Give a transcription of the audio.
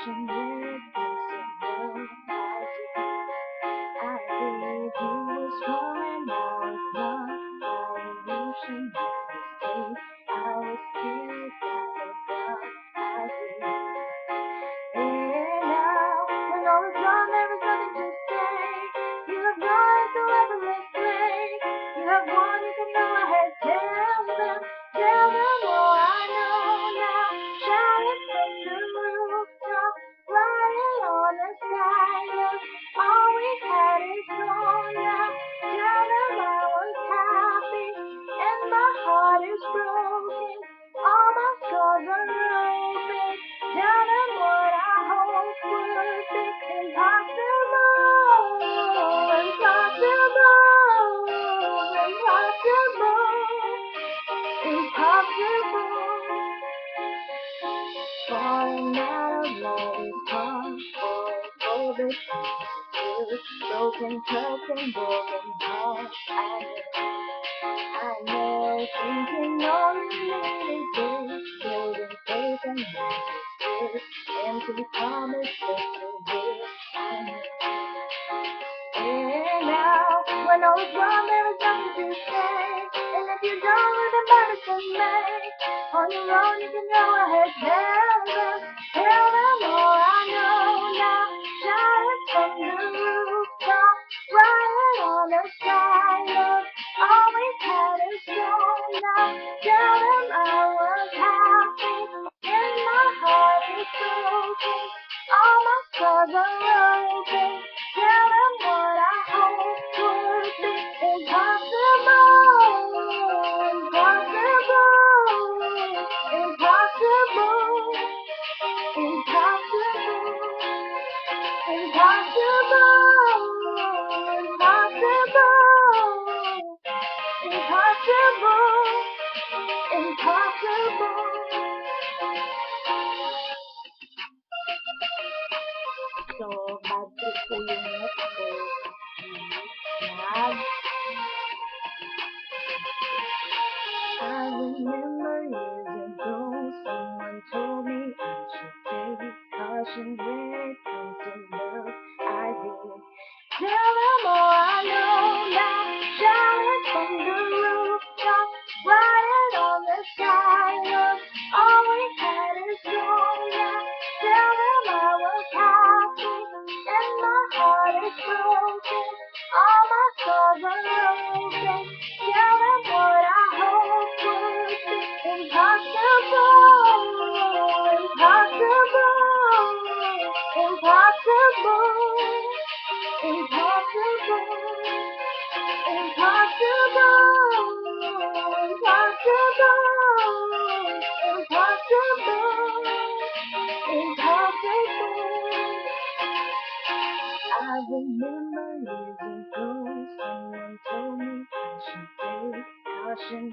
caution when it comes to love. I believe you were strong and now it's not my illusion. I was scared that the God I see. And now, when all is gone, there is nothing to say. You have gone to every place. You have won, you can go ahead, tell them all I know now. Shout it from the rooftop, write it on the skyline. All we had is gone now. Tell them I was happy, and my heart is broken. All my scars are open. Tell them what I hope would be impossible, impossible. Falling out of love is hard, for the truth, broken cups and broken hearts. I know, thinking all you need is this, building faith and magic, empty promises to give. I know. And now, when all is gone, there is nothing to say. And if you're done with the medicine made, on your own you can go ahead, tell them all I know now. Shout it from the rooftop, write it on the skyline. All we've had is gone now. Tell them I was happy, and my heart is broken. All my scars are open. Tell them what I hope would be impossible, impossible, impossible, impossible, impossible, impossible, impossible. So, bad trip po yung net ko. I remember years ago, someone told me I should take caution when it comes to love. I did. Tell them all I know now. Shout it from the rooftop, write it on the skyline. All we had is gone now. Tell them I was happy, and my heart is broken. All my scars are open. Tell them what I hope would be impossible, impossible, impossible, impossible, impossible. I remember years ago, someone told me I should take caution